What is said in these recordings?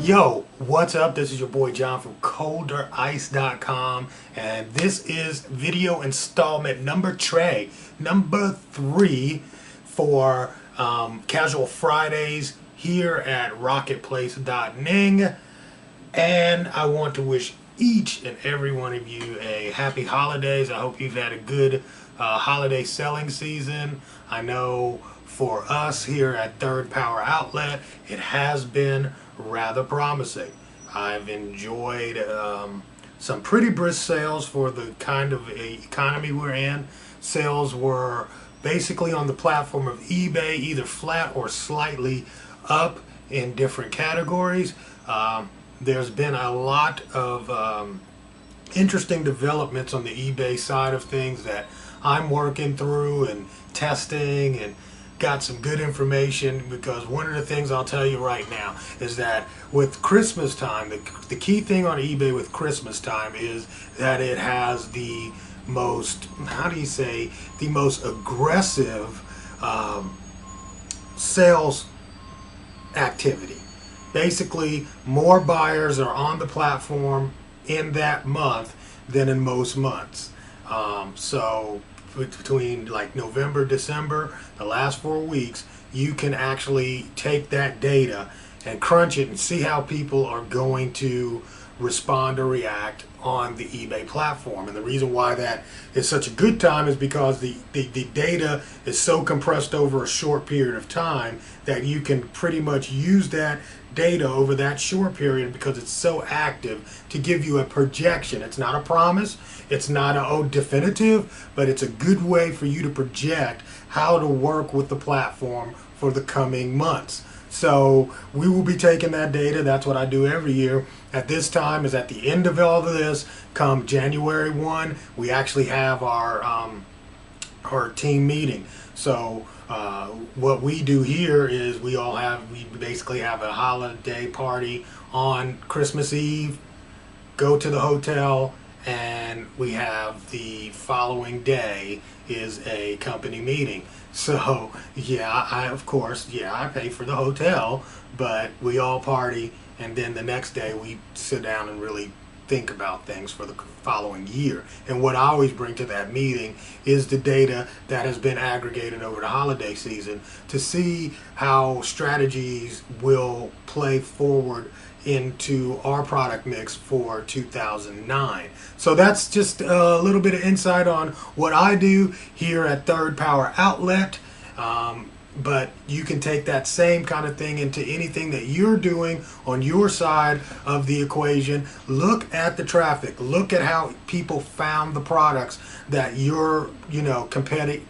Yo, what's up? This is your boy John from ColderIce.com, and this is video installment number 3 for Casual Fridays here at RocketPlace.ning. And I want to wish each and every one of you a happy holidays. I hope you've had a good holiday selling season. I know for us here at Third Power Outlet, it has been rather promising. I've enjoyed some pretty brisk sales for the kind of economy we're in. Sales were basically on the platform of eBay, either flat or slightly up in different categories. There's been a lot of interesting developments on the eBay side of things that I'm working through and testing, and got some good information, because one of the things I'll tell you right now is that with Christmas time, the key thing on eBay with Christmas time is that it has the most, the most aggressive sales activity. Basically, more buyers are on the platform in that month than in most months. So between like November, December, the last 4 weeks, you can actually take that data and crunch it and see how people are going to respond or react on the eBay platform. And the reason why that is such a good time is because the data is so compressed over a short period of time that you can pretty much use that data over that short period, because it's so active, to give you a projection. It's not a promise, it's not a definitive, but it's a good way for you to project how to work with the platform for the coming months. So we will be taking that data. That's what I do every year. At this time is at the end of all of this. Come January 1, we actually have our team meeting. So what we do here is we basically have a holiday party on Christmas Eve, go to the hotel, and we have the following day is a company meeting. So yeah, I pay for the hotel, but we all party, and then the next day we sit down and really think about things for the following year. And what I always bring to that meeting is the data that has been aggregated over the holiday season to see how strategies will play forward into our product mix for 2009. So that's just a little bit of insight on what I do here at Third Power Outlet. But you can take that same kind of thing into anything that you're doing on your side of the equation. Look at the traffic. Look at how people found the products that you're,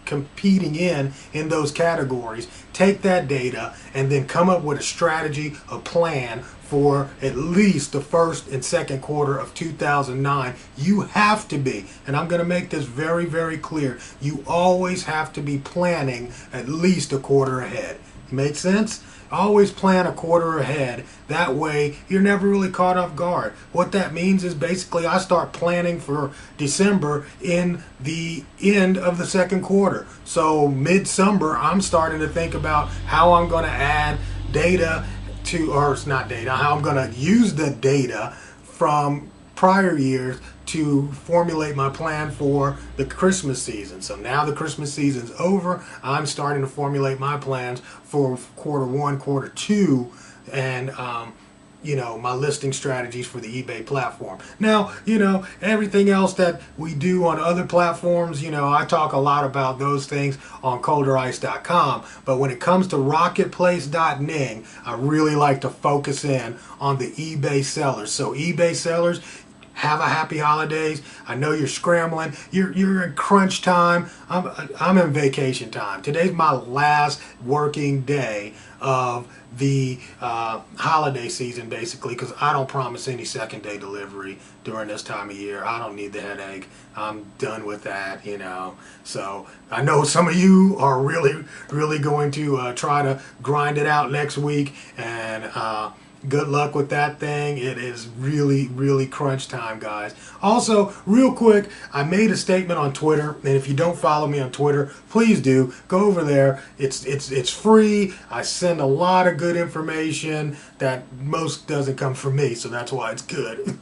competing in those categories. Take that data and then come up with a strategy, a plan for at least the first and second quarter of 2009. You have to be, and I'm going to make this very, very clear, you always have to be planning at least a quarter ahead. Make sense? Always plan a quarter ahead. That way you're never really caught off guard. What that means is basically I start planning for December in the end of the second quarter. So mid-December, I'm starting to think about how I'm going to add data how I'm going to use the data from prior years to formulate my plan for the Christmas season. So now the Christmas season's over, I'm starting to formulate my plans for quarter 1, quarter 2, and my listing strategies for the eBay platform. Now, everything else that we do on other platforms, I talk a lot about those things on ColderIce.com, but when it comes to RocketPlace.ning, I really like to focus in on the eBay sellers. So eBay sellers, have a happy holidays. I know you're scrambling. You're in crunch time. I'm in vacation time. Today's my last working day of the holiday season, basically, because I don't promise any second day delivery during this time of year. I don't need the headache. I'm done with that, So I know some of you are really, really going to try to grind it out next week and good luck with that thing. It is really, really crunch time, guys. Also, real quick, I made a statement on Twitter, and if you don't follow me on Twitter, please do. Go over there. It's free. I send a lot of good information that most doesn't come from me, so that's why it's good.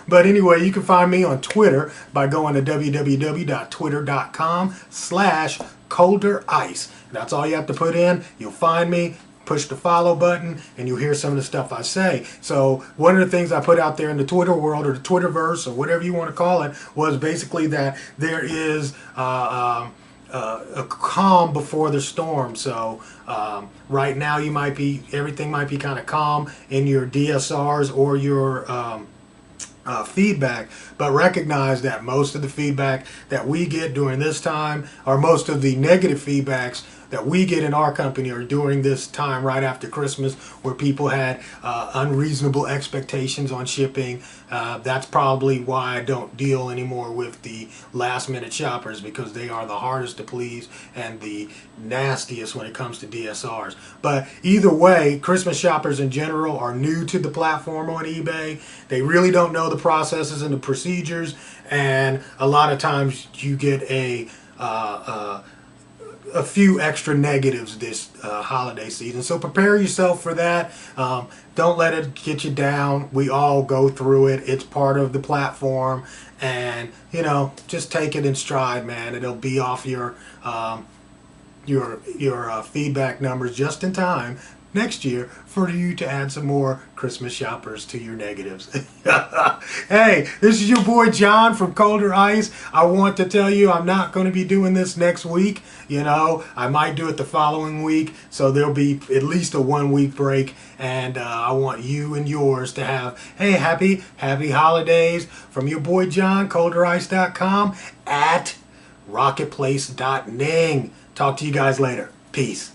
But anyway, you can find me on Twitter by going to www.twitter.com/colderice. That's all you have to put in. You'll find me. Push the follow button and you'll hear some of the stuff I say. So one of the things I put out there in the Twitter world, or the Twitterverse, or whatever you want to call it, was basically that there is a calm before the storm. So right now everything might be kind of calm in your DSRs or your feedback, but recognize that most of the feedback that we get during this time, or most of the negative feedbacks that we get in our company, are during this time right after Christmas, where people had unreasonable expectations on shipping. That's probably why I don't deal anymore with the last minute shoppers, because they are the hardest to please and the nastiest when it comes to DSRs. But either way, Christmas shoppers in general are new to the platform on eBay. They really don't know the processes and the procedures, and a lot of times you get a few extra negatives this holiday season. So prepare yourself for that. Don't let it get you down. We all go through it. It's part of the platform, and just take it in stride, man. It'll be off your feedback numbers just in time next year for you to add some more Christmas shoppers to your negatives. Hey, this is your boy John from Colder Ice. I want to tell you I'm not going to be doing this next week. I might do it the following week, so there'll be at least a 1 week break, and I want you and yours to have, hey, happy holidays from your boy John, colderice.com, at RocketPlace.ning. Talk to you guys later. Peace.